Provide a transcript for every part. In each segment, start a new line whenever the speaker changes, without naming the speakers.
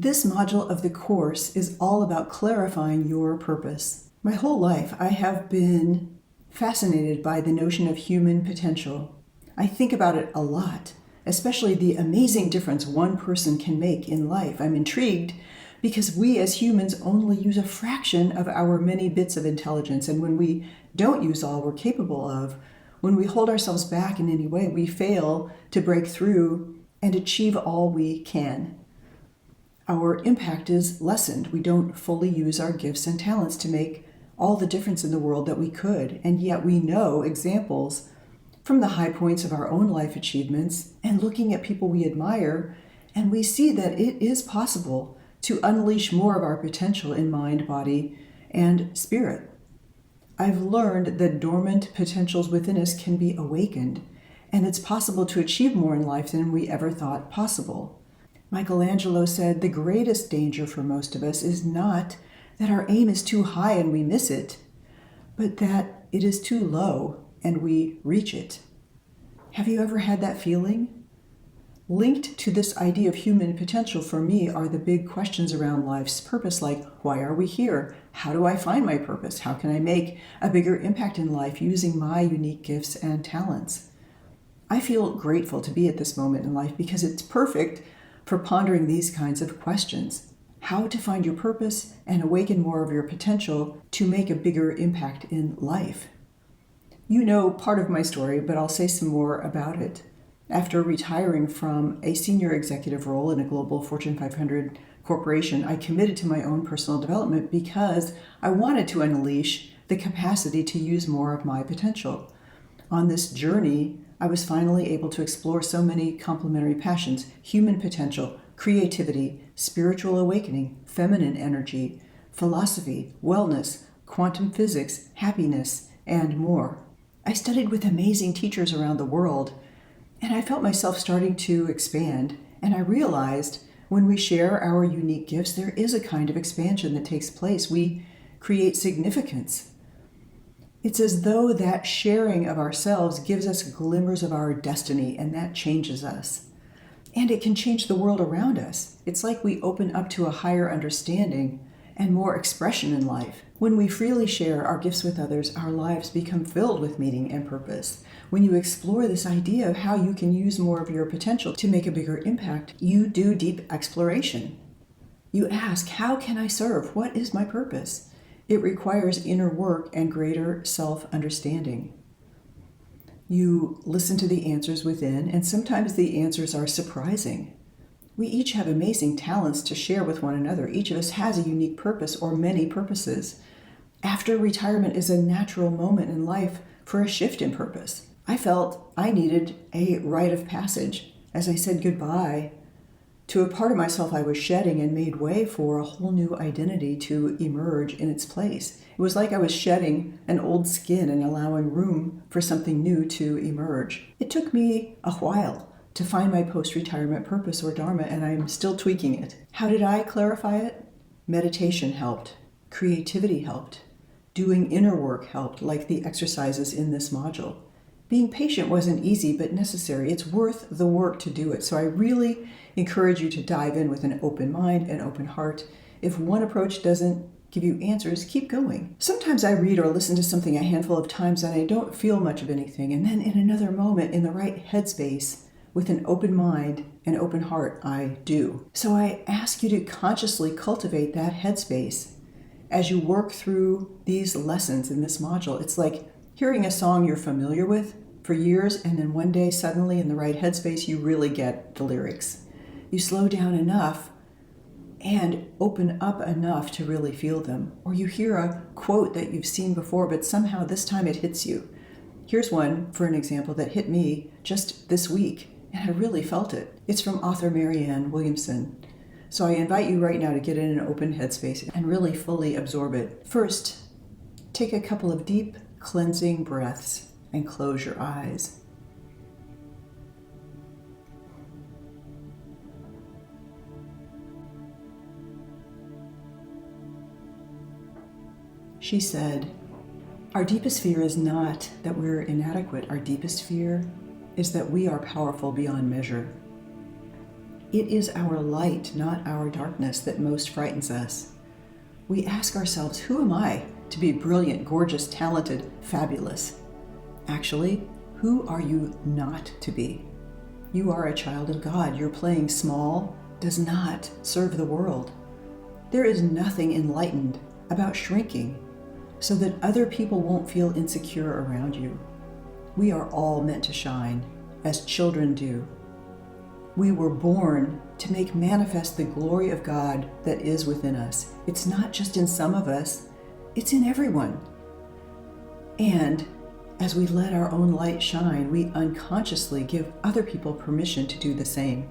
This module of the course is all about clarifying your purpose. My whole life, I have been fascinated by the notion of human potential. I think about it a lot, especially the amazing difference one person can make in life. I'm intrigued because we as humans only use a fraction of our many bits of intelligence, and when we don't use all we're capable of, when we hold ourselves back in any way, we fail to break through and achieve all we can. Our impact is lessened. We don't fully use our gifts and talents to make all the difference in the world that we could, and yet we know examples from the high points of our own life achievements and looking at people we admire, and we see that it is possible to unleash more of our potential in mind, body, and spirit. I've learned that dormant potentials within us can be awakened, and it's possible to achieve more in life than we ever thought possible. Michelangelo said the greatest danger for most of us is not that our aim is too high and we miss it, but that it is too low and we reach it. Have you ever had that feeling? Linked to this idea of human potential for me are the big questions around life's purpose, like why are we here? How do I find my purpose? How can I make a bigger impact in life using my unique gifts and talents? I feel grateful to be at this moment in life because it's perfect for pondering these kinds of questions. How to find your purpose and awaken more of your potential to make a bigger impact in life. You know part of my story, but I'll say some more about it. After retiring from a senior executive role in a global Fortune 500 corporation, I committed to my own personal development because I wanted to unleash the capacity to use more of my potential. On this journey, I was finally able to explore so many complementary passions: human potential, creativity, spiritual awakening, feminine energy, philosophy, wellness, quantum physics, happiness, and more. I studied with amazing teachers around the world, and I felt myself starting to expand, and I realized when we share our unique gifts, there is a kind of expansion that takes place. We create significance. It's as though that sharing of ourselves gives us glimmers of our destiny, and that changes us. And it can change the world around us. It's like we open up to a higher understanding and more expression in life. When we freely share our gifts with others, our lives become filled with meaning and purpose. When you explore this idea of how you can use more of your potential to make a bigger impact, you do deep exploration. You ask, how can I serve? What is my purpose? It requires inner work and greater self-understanding. You listen to the answers within, and sometimes the answers are surprising. We each have amazing talents to share with one another. Each of us has a unique purpose or many purposes. After retirement is a natural moment in life for a shift in purpose. I felt I needed a rite of passage as I said goodbye to a part of myself I was shedding and made way for a whole new identity to emerge in its place. It was like I was shedding an old skin and allowing room for something new to emerge. It took me a while to find my post-retirement purpose or dharma, and I'm still tweaking it. How did I clarify it? Meditation helped. Creativity helped. Doing inner work helped, like the exercises in this module. Being patient wasn't easy, but necessary. It's worth the work to do it. So I really encourage you to dive in with an open mind and open heart. If one approach doesn't give you answers, keep going. Sometimes I read or listen to something a handful of times and I don't feel much of anything. And then in another moment, in the right headspace, with an open mind and open heart, I do. So I ask you to consciously cultivate that headspace as you work through these lessons in this module. It's like hearing a song you're familiar with for years, and then one day suddenly in the right headspace, you really get the lyrics. You slow down enough and open up enough to really feel them. Or you hear a quote that you've seen before, but somehow this time it hits you. Here's one, for an example, that hit me just this week. And I really felt it. It's from author Marianne Williamson. So I invite you right now to get in an open headspace and really fully absorb it. First, take a couple of deep, cleansing breaths and close your eyes. She said, "Our deepest fear is not that we're inadequate. Our deepest fear is that we are powerful beyond measure. It is our light, not our darkness, that most frightens us. We ask ourselves, who am I to be brilliant, gorgeous, talented, fabulous? Actually, who are you not to be? You are a child of God. Your playing small does not serve the world. There is nothing enlightened about shrinking so that other people won't feel insecure around you. We are all meant to shine, as children do. We were born to make manifest the glory of God that is within us. It's not just in some of us, it's in everyone. And as we let our own light shine, we unconsciously give other people permission to do the same.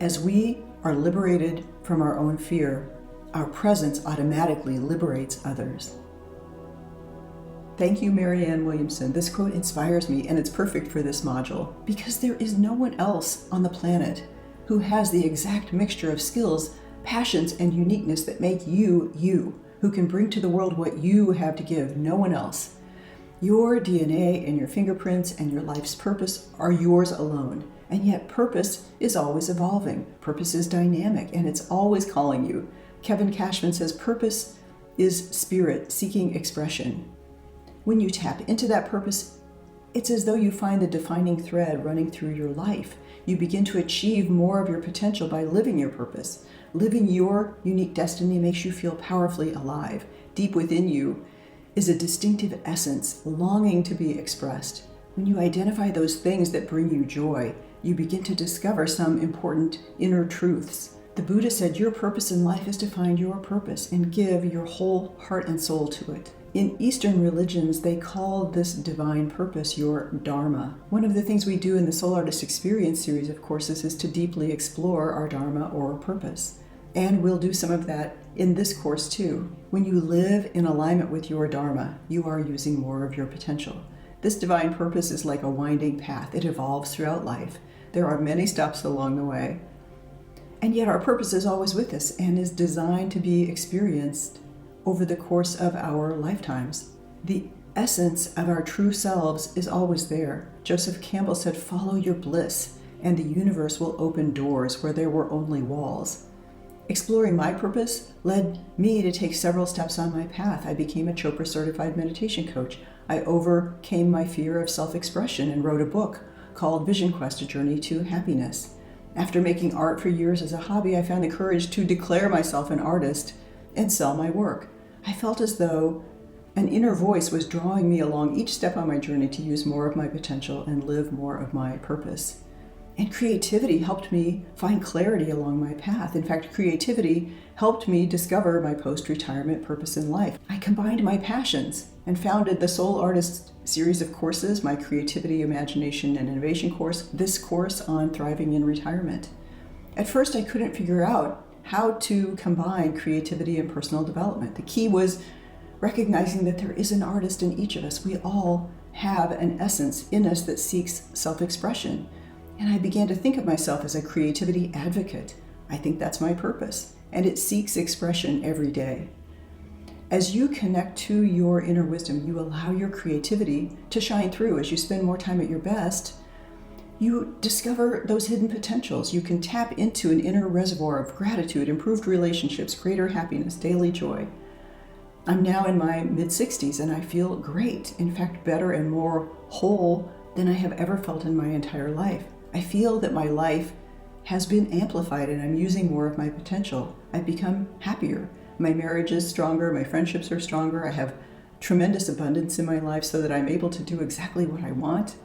As we are liberated from our own fear, our presence automatically liberates others. Thank you, Marianne Williamson. This quote inspires me, and it's perfect for this module because there is no one else on the planet who has the exact mixture of skills, passions, and uniqueness that make you, you, who can bring to the world what you have to give. No one else. Your DNA and your fingerprints and your life's purpose are yours alone. And yet purpose is always evolving. Purpose is dynamic, and it's always calling you. Kevin Cashman says purpose is spirit seeking expression. When you tap into that purpose, it's as though you find the defining thread running through your life. You begin to achieve more of your potential by living your purpose. Living your unique destiny makes you feel powerfully alive. Deep within you is a distinctive essence longing to be expressed. When you identify those things that bring you joy, you begin to discover some important inner truths. The Buddha said your purpose in life is to find your purpose and give your whole heart and soul to it. In Eastern religions, they call this divine purpose your Dharma. One of the things we do in the Soul Artist Experience series of courses is to deeply explore our Dharma or purpose. And we'll do some of that in this course too. When you live in alignment with your Dharma, you are using more of your potential. This divine purpose is like a winding path. It evolves throughout life. There are many steps along the way. And yet our purpose is always with us and is designed to be experienced over the course of our lifetimes. The essence of our true selves is always there. Joseph Campbell said, follow your bliss, and the universe will open doors where there were only walls. Exploring my purpose led me to take several steps on my path. I became a Chopra certified meditation coach. I overcame my fear of self-expression and wrote a book called Vision Quest: A Journey to Happiness. After making art for years as a hobby, I found the courage to declare myself an artist and sell my work. I felt as though an inner voice was drawing me along each step on my journey to use more of my potential and live more of my purpose. And creativity helped me find clarity along my path. In fact, creativity helped me discover my post-retirement purpose in life. I combined my passions and founded the Soul Artist series of courses, my Creativity, Imagination, and Innovation course, this course on thriving in retirement. At first, I couldn't figure out how to combine creativity and personal development. The key was recognizing that there is an artist in each of us. We all have an essence in us that seeks self-expression. And I began to think of myself as a creativity advocate. I think that's my purpose, and it seeks expression every day. As you connect to your inner wisdom, you allow your creativity to shine through. As you spend more time at your best, you discover those hidden potentials. You can tap into an inner reservoir of gratitude, improved relationships, greater happiness, daily joy. I'm now in my mid-60s and I feel great. In fact, better and more whole than I have ever felt in my entire life. I feel that my life has been amplified and I'm using more of my potential. I've become happier. My marriage is stronger. My friendships are stronger. I have tremendous abundance in my life so that I'm able to do exactly what I want,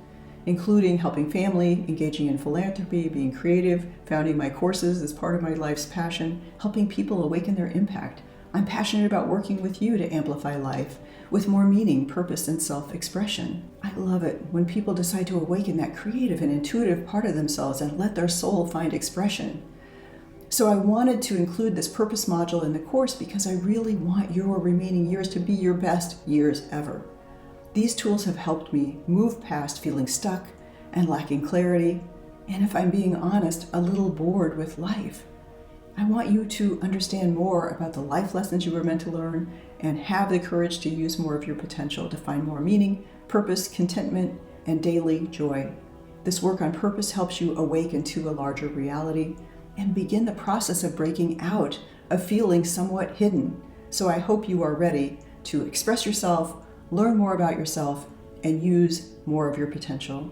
including helping family, engaging in philanthropy, being creative, founding my courses as part of my life's passion, helping people awaken their impact. I'm passionate about working with you to amplify life with more meaning, purpose, and self-expression. I love it when people decide to awaken that creative and intuitive part of themselves and let their soul find expression. So I wanted to include this purpose module in the course because I really want your remaining years to be your best years ever. These tools have helped me move past feeling stuck and lacking clarity, and if I'm being honest, a little bored with life. I want you to understand more about the life lessons you were meant to learn and have the courage to use more of your potential to find more meaning, purpose, contentment, and daily joy. This work on purpose helps you awaken to a larger reality and begin the process of breaking out of feeling somewhat hidden. So I hope you are ready to express yourself, learn more about yourself, and use more of your potential.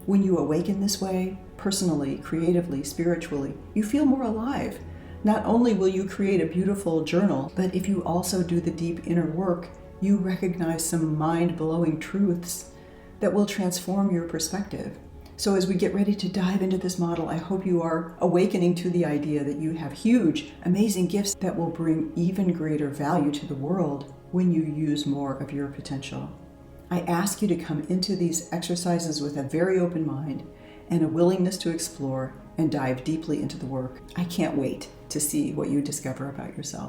When you awaken this way, personally, creatively, spiritually, you feel more alive. Not only will you create a beautiful journal, but if you also do the deep inner work, you recognize some mind-blowing truths that will transform your perspective. So as we get ready to dive into this model, I hope you are awakening to the idea that you have huge, amazing gifts that will bring even greater value to the world when you use more of your potential. I ask you to come into these exercises with a very open mind and a willingness to explore and dive deeply into the work. I can't wait to see what you discover about yourself.